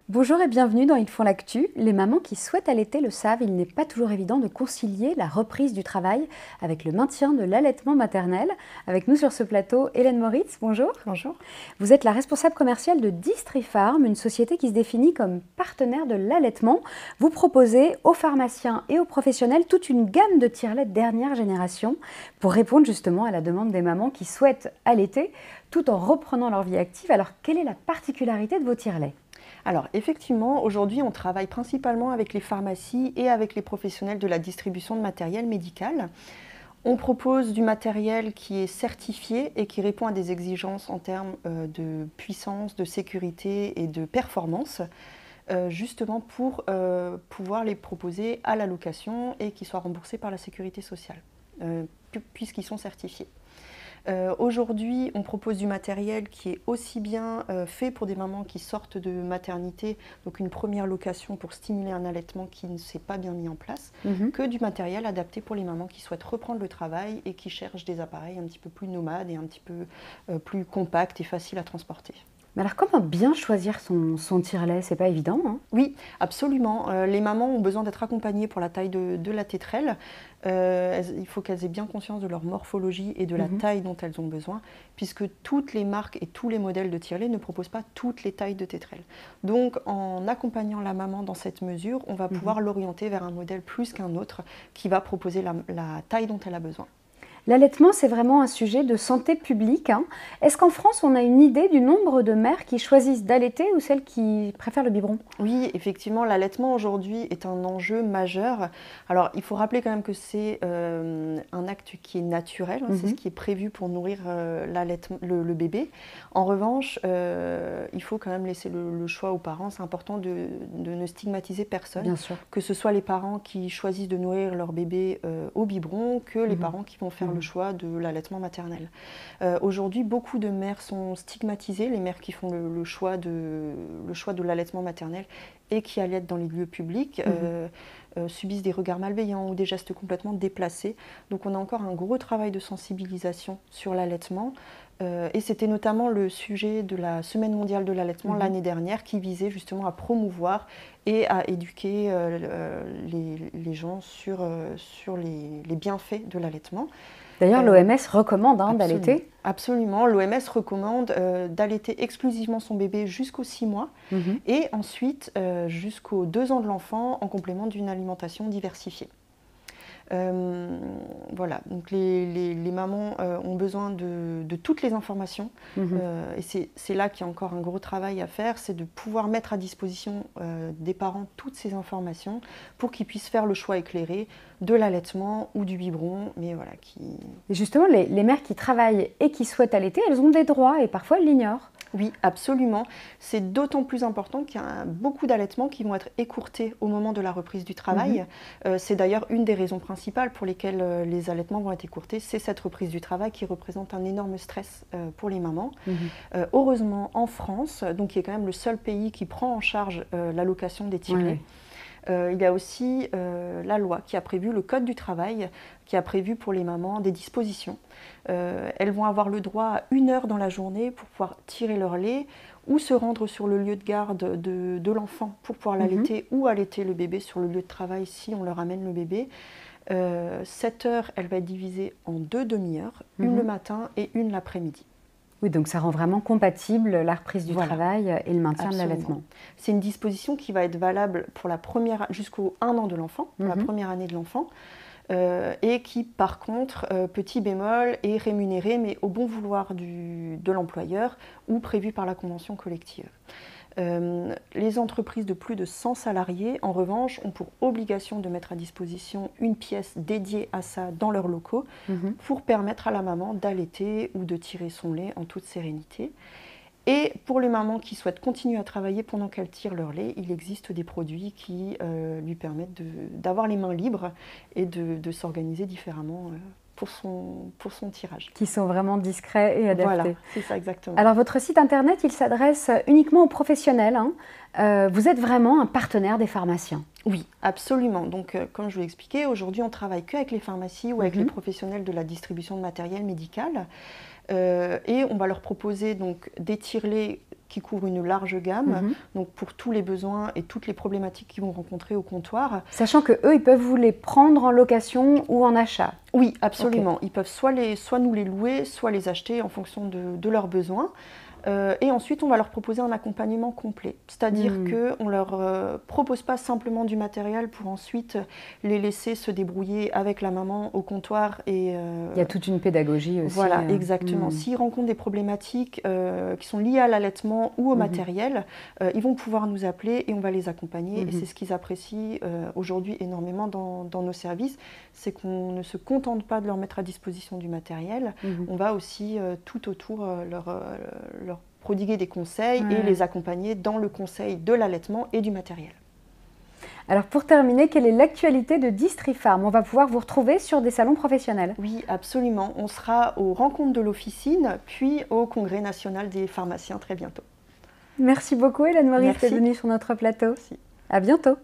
Bonjour et bienvenue dans Ils font l'actu. Les mamans qui souhaitent allaiter le savent, il n'est pas toujours évident de concilier la reprise du travail avec le maintien de l'allaitement maternel. Avec nous sur ce plateau, Hélène Moritz, bonjour. Bonjour. Vous êtes la responsable commerciale de Distrifarm, une société qui se définit comme partenaire de l'allaitement. Vous proposez aux pharmaciens et aux professionnels toute une gamme de tire-lait dernière génération pour répondre justement à la demande des mamans qui souhaitent allaiter tout en reprenant leur vie active. Alors, quelle est la particularité de vos tire-laits ? Alors effectivement, aujourd'hui on travaille principalement avec les pharmacies et avec les professionnels de la distribution de matériel médical. On propose du matériel qui est certifié et qui répond à des exigences en termes de puissance, de sécurité et de performance, justement pour pouvoir les proposer à la location et qu'ils soient remboursés par la sécurité sociale, puisqu'ils sont certifiés. Aujourd'hui, on propose du matériel qui est aussi bien fait pour des mamans qui sortent de maternité, donc une première location pour stimuler un allaitement qui ne s'est pas bien mis en place, que du matériel adapté pour les mamans qui souhaitent reprendre le travail et qui cherchent des appareils un petit peu plus nomades et un petit peu plus compacts et faciles à transporter. Mais alors comment bien choisir son tire-lait? C'est pas évident, hein? Oui, absolument. Les mamans ont besoin d'être accompagnées pour la taille de la tétrelle. Il faut qu'elles aient bien conscience de leur morphologie et de la taille dont elles ont besoin, puisque toutes les marques et tous les modèles de tire-lait ne proposent pas toutes les tailles de tétrelle. Donc en accompagnant la maman dans cette mesure, on va pouvoir l'orienter vers un modèle plus qu'un autre qui va proposer la taille dont elle a besoin. L'allaitement, c'est vraiment un sujet de santé publique, hein. Est-ce qu'en France, on a une idée du nombre de mères qui choisissent d'allaiter ou celles qui préfèrent le biberon? Oui, effectivement, l'allaitement aujourd'hui est un enjeu majeur. Alors, il faut rappeler quand même que c'est un acte qui est naturel, c'est ce qui est prévu pour nourrir le bébé. En revanche, il faut quand même laisser le choix aux parents. C'est important de ne stigmatiser personne, Bien sûr. que ce soit les parents qui choisissent de nourrir leur bébé au biberon, que les parents qui vont faire le choix de l'allaitement maternel. Aujourd'hui, beaucoup de mères sont stigmatisées, les mères qui font le choix de l'allaitement maternel et qui allaitent dans les lieux publics, subissent des regards malveillants ou des gestes complètement déplacés. Donc on a encore un gros travail de sensibilisation sur l'allaitement. Et c'était notamment le sujet de la Semaine mondiale de l'allaitement l'année dernière qui visait justement à promouvoir et à éduquer les gens sur les bienfaits de l'allaitement. D'ailleurs, l'OMS recommande d'allaiter. Absolument, l'OMS recommande d'allaiter exclusivement son bébé jusqu'aux 6 mois et ensuite jusqu'aux 2 ans de l'enfant en complément d'une alimentation diversifiée. Voilà, donc les mamans ont besoin de toutes les informations et c'est là qu'il y a encore un gros travail à faire, c'est de pouvoir mettre à disposition des parents toutes ces informations pour qu'ils puissent faire le choix éclairé de l'allaitement ou du biberon, mais voilà. Et justement, les mères qui travaillent et qui souhaitent allaiter, elles ont des droits et parfois elles l'ignorent. Oui, absolument. C'est d'autant plus important qu'il y a beaucoup d'allaitements qui vont être écourtés au moment de la reprise du travail. C'est d'ailleurs une des raisons principales pour lesquelles les allaitements vont être écourtés. C'est cette reprise du travail qui représente un énorme stress pour les mamans. Heureusement, en France, donc qui est quand même le seul pays qui prend en charge l'allocation des tire-laits, il y a aussi la loi qui a prévu, le Code du travail, qui a prévu pour les mamans des dispositions. Elles vont avoir le droit à 1 heure dans la journée pour pouvoir tirer leur lait ou se rendre sur le lieu de garde de l'enfant pour pouvoir l'allaiter ou allaiter le bébé sur le lieu de travail si on leur amène le bébé. 7 heures, elle va être divisée en 2 demi-heures, une le matin et une l'après-midi. Oui, donc ça rend vraiment compatible la reprise du travail et le maintien de l'allaitement. C'est une disposition qui va être valable pour jusqu'au 1 an de l'enfant, pour la première année de l'enfant, et qui, par contre, petit bémol, est rémunérée, mais au bon vouloir de l'employeur ou prévu par la convention collective. Les entreprises de plus de 100 salariés, en revanche, ont pour obligation de mettre à disposition une pièce dédiée à ça dans leurs locaux pour permettre à la maman d'allaiter ou de tirer son lait en toute sérénité. Et pour les mamans qui souhaitent continuer à travailler pendant qu'elles tirent leur lait, il existe des produits qui lui permettent d'avoir les mains libres et de s'organiser différemment pour son tirage. Qui sont vraiment discrets et adaptés. Voilà, c'est ça exactement. Alors votre site internet, il s'adresse uniquement aux professionnels, hein. Vous êtes vraiment un partenaire des pharmaciens. Oui, absolument. Donc comme je vous l'ai expliqué, aujourd'hui on travaille qu'avec les pharmacies ou avec les professionnels de la distribution de matériel médical. Et on va leur proposer donc des tire-laits qui couvre une large gamme, donc pour tous les besoins et toutes les problématiques qu'ils vont rencontrer au comptoir. Sachant qu'eux, ils peuvent vous les prendre en location ou en achat? Oui, absolument. Okay. Ils peuvent soit nous les louer, soit les acheter en fonction de leurs besoins. Et ensuite, on va leur proposer un accompagnement complet. C'est-à-dire qu'on ne leur propose pas simplement du matériel pour ensuite les laisser se débrouiller avec la maman au comptoir. Et, il y a toute une pédagogie aussi. Voilà, exactement. S'ils rencontrent des problématiques qui sont liées à l'allaitement ou au matériel, ils vont pouvoir nous appeler et on va les accompagner. Et c'est ce qu'ils apprécient aujourd'hui énormément dans nos services, c'est qu'on ne se contente pas de leur mettre à disposition du matériel, on va aussi tout autour leur prodiguer des conseils et les accompagner dans le conseil de l'allaitement et du matériel. Alors pour terminer, quelle est l'actualité de Distrifarm? On va pouvoir vous retrouver sur des salons professionnels. Oui, absolument. On sera aux rencontres de l'officine, puis au Congrès national des pharmaciens très bientôt. Merci beaucoup Hélène Maurice d'être venue sur notre plateau. Merci. À bientôt.